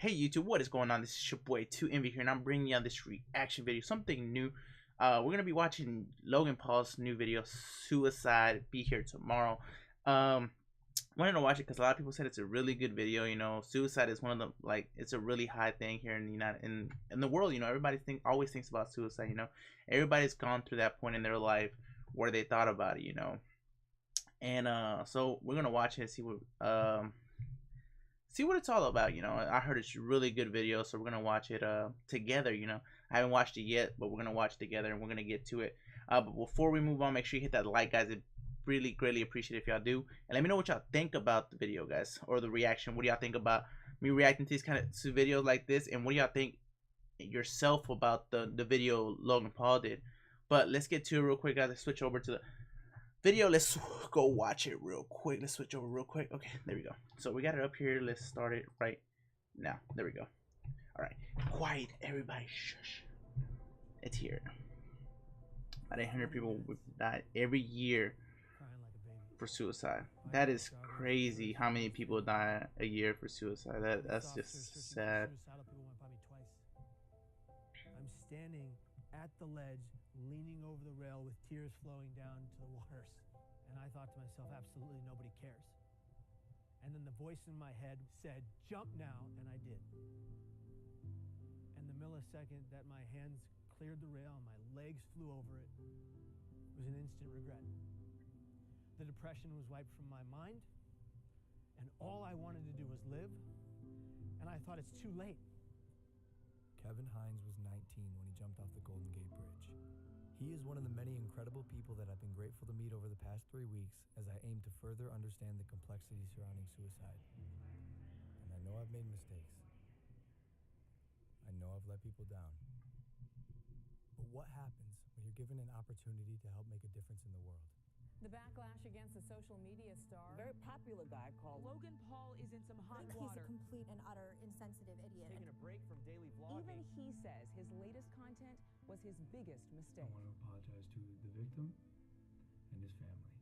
Hey YouTube, what is going on? This is your boy 2Envy here, and I'm bringing you this reaction video, something new. We're gonna be watching Logan Paul's new video, "Suicide." Be here tomorrow. Wanted to watch it because a lot of people said it's a really good video. You know, suicide is one of the it's a really high thing here in the in the world. You know, everybody always thinks about suicide. You know, everybody's gone through that point in their life where they thought about it. You know, and so we're gonna watch it, see what it's all about. You know, I heard it's a really good video, so we're gonna watch it together. You know, I haven't watched it yet, but we're gonna watch it together and we're gonna get to it. But before we move on, make sure you hit that like, guys. It really greatly appreciate it if y'all do, and let me know what y'all think about the video, guys, or the reaction. What do y'all think about me reacting to these kind of videos like this, and what do y'all think yourself about the video Logan Paul did? But let's get to it real quick, guys. Let's switch over to the video. Let's go watch it real quick. Let's switch over real quick. Okay, there we go. So we got it up here. Let's start it right now. There we go. All right, quiet, everybody. Shush. It's here. About 800 people die every year for suicide. That is crazy. How many people die a year for suicide? That's just sad. I'm standing at the ledge, leaning over the rail with tears flowing down to the waters. And I thought to myself, absolutely nobody cares. And then the voice in my head said, jump now, and I did. And the millisecond that my hands cleared the rail and my legs flew over it was an instant regret. The depression was wiped from my mind, and all I wanted to do was live, and I thought it's too late. Kevin Hines was 19 when he jumped off the Golden Gate Bridge. He is one of the many incredible people that I've been grateful to meet over the past 3 weeks as I aim to further understand the complexities surrounding suicide. And I know I've made mistakes. I know I've let people down. But what happens when you're given an opportunity to help make a difference in the world? The backlash against the social media star. Very popular guy called Logan Paul is in some hot He's water. a complete and utter insensitive idiot. Taking a break from daily vlogging. Even he says his latest content was his biggest mistake. I want to apologize to the victim and his family.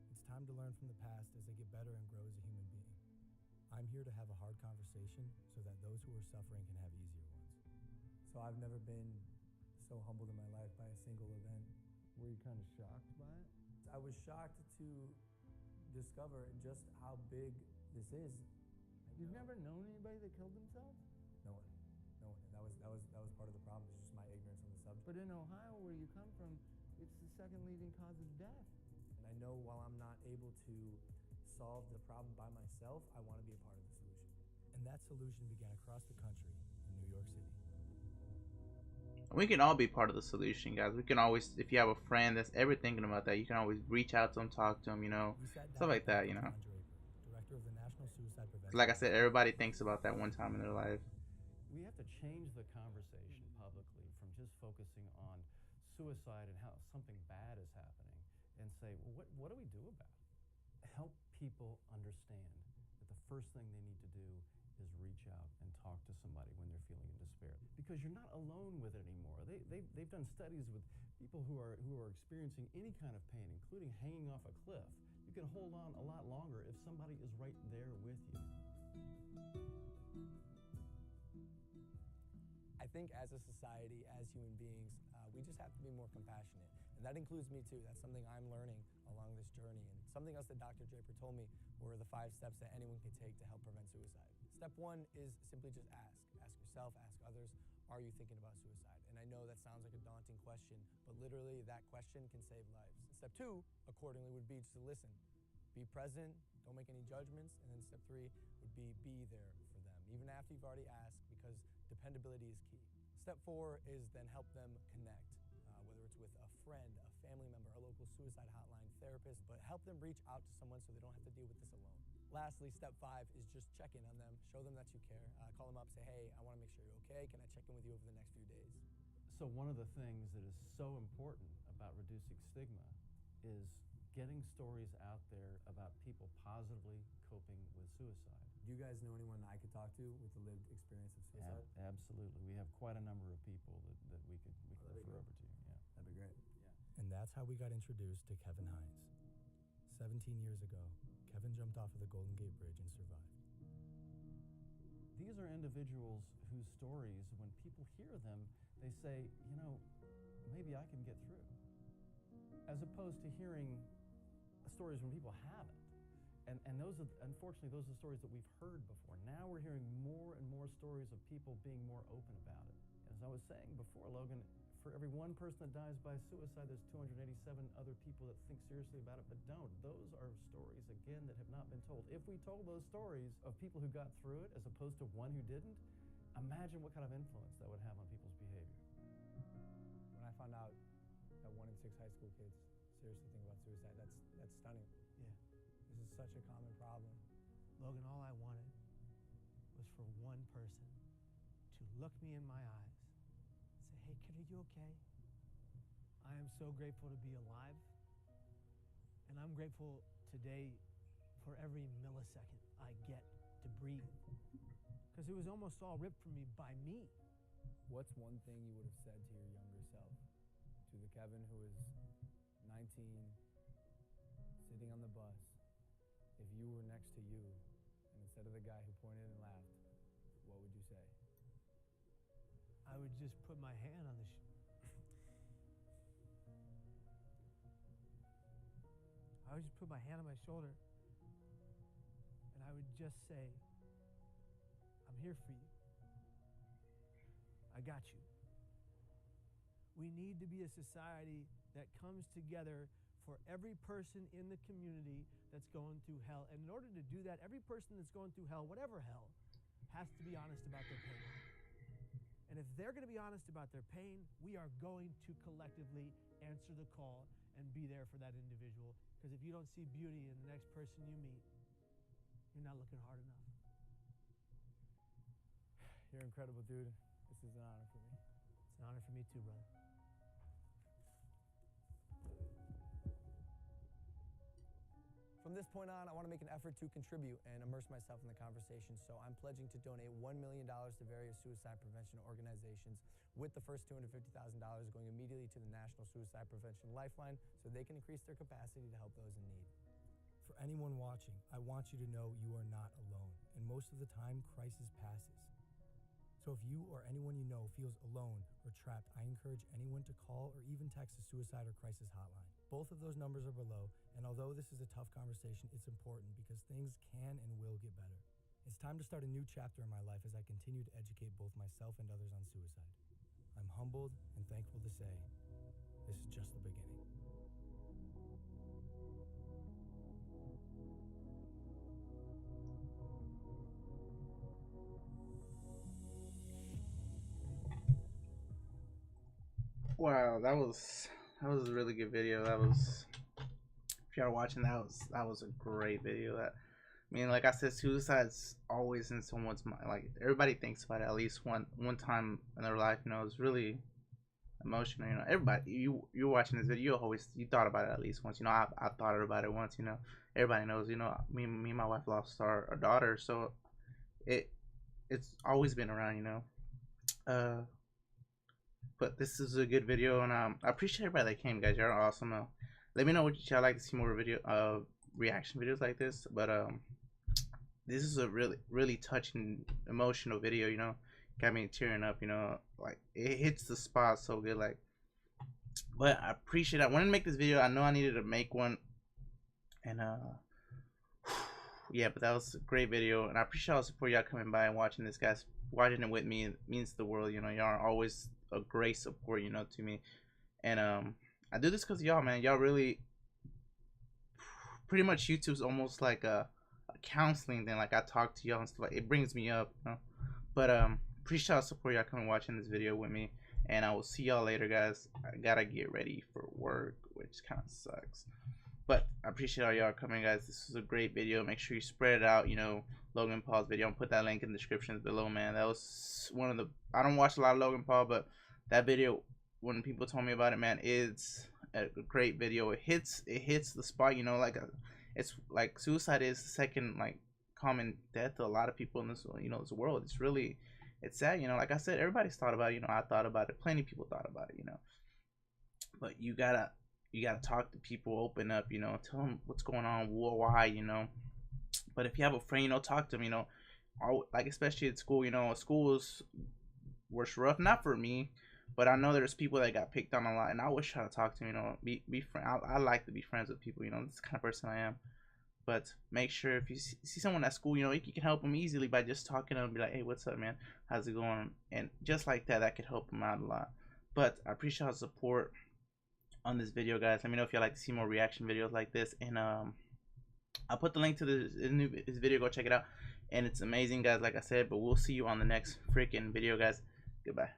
It's time to learn from the past as I get better and grow as a human being. I'm here to have a hard conversation so that those who are suffering can have easier ones. So I've never been so humbled in my life by a single event. Were you kind of shocked by it? I was shocked to discover just how big this is. You've never known anybody that killed themselves? No one. No one. And that was part of the problem. It's just my ignorance on the subject. But in Ohio, where you come from, it's the second leading cause of death. And I know while I'm not able to solve the problem by myself, I want to be a part of the solution. And that solution began across the country in New York City. We can all be part of the solution, guys. We can always, if you have a friend that's ever thinking about that, you can always reach out to them, talk to them, you know, stuff like that, you know. Director of the National Suicide Prevention. Like I said, everybody thinks about that one time in their life. We have to change the conversation publicly from just focusing on suicide and how something bad is happening and say, well, what do we do about it? Help people understand that the first thing they need to do is reach out and talk to somebody when they're feeling in despair, because you're not alone with it anymore. They've done studies with people who are experiencing any kind of pain, including hanging off a cliff. You can hold on a lot longer if somebody is right there with you. I think as a society, as human beings, we just have to be more compassionate. And that includes me too. That's something I'm learning along this journey. And something else that Dr. Draper told me were the 5 steps that anyone can take to help prevent suicide. Step 1 is simply just ask. Ask yourself, ask others, are you thinking about suicide? And I know that sounds like a daunting question, but literally that question can save lives. Step 2, accordingly, would be just to listen. Be present, don't make any judgments. And then step 3 would be there for them, even after you've already asked, because dependability is key. Step 4 is then help them connect, whether it's with a friend, a family member, a local suicide hotline, therapist, but help them reach out to someone so they don't have to deal with this alone. Lastly, step 5 is just check in on them, show them that you care, call them up, say, hey, I want to make sure you're okay. Can I check in with you over the next few days? So one of the things that is so important about reducing stigma is getting stories out there about people positively coping with suicide. Do you guys know anyone I could talk to with the lived experience of suicide? Absolutely. We have quite a number of people that we could refer over to. Yeah. That'd be great. Yeah. And that's how we got introduced to Kevin Hines. 17 years ago, Kevin jumped off of the Golden Gate Bridge and survived. These these are individuals whose stories, when people hear them, they say, you know, maybe I can get through. As opposed to hearing stories when people haven't. And those are, unfortunately, those are stories that we've heard before. Now we're hearing more and more stories of people being more open about it. As I was saying before, Logan, for every one person that dies by suicide, there's 287 other people that think seriously about it but don't. Those are stories, again, that have not been told. If we told those stories of people who got through it as opposed to one who didn't, imagine what kind of influence that would have on people's behavior. When I found out that 1 in 6 high school kids seriously think about suicide, that's stunning. Yeah. This is such a common problem. Logan, all I wanted was for one person to look me in my eyes, say, hey kid, are you okay? I am so grateful to be alive. And I'm grateful today for every millisecond I get to breathe. Because it was almost all ripped from me by me. What's one thing you would have said to your younger self? To the Kevin who is 19, sitting on the bus, if you were next to you, and instead of the guy who pointed and laughed, what would you say? I would just put my hand on the I would just put my hand on my shoulder and I would just say, I'm here for you. I got you. We need to be a society that comes together for every person in the community that's going through hell. And in order to do that, every person that's going through hell, whatever hell, has to be honest about their pain. And if they're going to be honest about their pain, we are going to collectively answer the call and be there for that individual. Because if you don't see beauty in the next person you meet, you're not looking hard enough. You're incredible, dude. This is an honor for me. It's an honor for me too, brother. From this point on, I want to make an effort to contribute and immerse myself in the conversation, so I'm pledging to donate $1 million to various suicide prevention organizations, with the first $250,000 going immediately to the National Suicide Prevention Lifeline so they can increase their capacity to help those in need. For anyone watching, I want you to know you are not alone, and most of the time, crisis passes. So if you or anyone you know feels alone or trapped, I encourage anyone to call or even text the suicide or crisis hotline. Both of those numbers are below, and although this is a tough conversation, it's important because things can and will get better. It's time to start a new chapter in my life as I continue to educate both myself and others on suicide. I'm humbled and thankful to say, this is just the beginning. Wow, that was a really good video. That was, if y'all are watching, that was a great video. That, I mean, like I said, suicide's always in someone's mind. Like, everybody thinks about it at least one time in their life. You know, it's really emotional. You know, everybody, you're watching this video, you thought about it at least once. You know, I thought about it once. You know, everybody knows. You know, me and my wife lost our daughter, so it's always been around. You know, but this is a good video, and I appreciate everybody that came, guys. Y'all are awesome. Let me know what y'all like to see more video, reaction videos like this. But this is a really touching, emotional video. You know, got me tearing up. You know, like it hits the spot so good. Like, but I appreciate it. I wanted to make this video. I know I needed to make one, and yeah. But that was a great video, and I appreciate all the support y'all coming by and watching this, guys. Watching it with me, it means the world. You know, y'all are always a great support, you know, to me. And I do this because y'all, man. Y'all really, pretty much YouTube's almost like a counseling thing. Like, I talk to y'all and stuff. Like, it brings me up, you know. But appreciate all the support y'all coming watching this video with me, and I will see y'all later, guys. I gotta get ready for work, which kind of sucks, but I appreciate all y'all coming, guys. This was a great video. Make sure you spread it out. You know, Logan Paul's video, I'll put that link in the description below, man. That was one of the, I don't watch a lot of Logan Paul, but that video, when people told me about it, man, it's a great video. It hits the spot, you know. Like it's like suicide is the second like common death to a lot of people in this, you know, this world. It's sad, you know. Like I said, everybody's thought about it, you know. I thought about it, plenty of people thought about it, you know. But you gotta talk to people, open up, you know, tell them what's going on, why, you know. But if you have a friend, you know, talk to them, you know. like especially at school, you know, school was rough, not for me, but I know there's people that got picked on a lot, and I always try to talk to them, you know, be friend. I like to be friends with people, you know, that's the kind of person I am. But make sure if you see someone at school, you know, you can help them easily by just talking to them, be like, hey, what's up, man? How's it going? And just like that, that could help them out a lot. But I appreciate the support on this video, guys. Let me know if you'd like to see more reaction videos like this, and I'll put the link to this video. Go check it out, and it's amazing, guys, like I said. But we'll see you on the next freaking video, guys. Goodbye.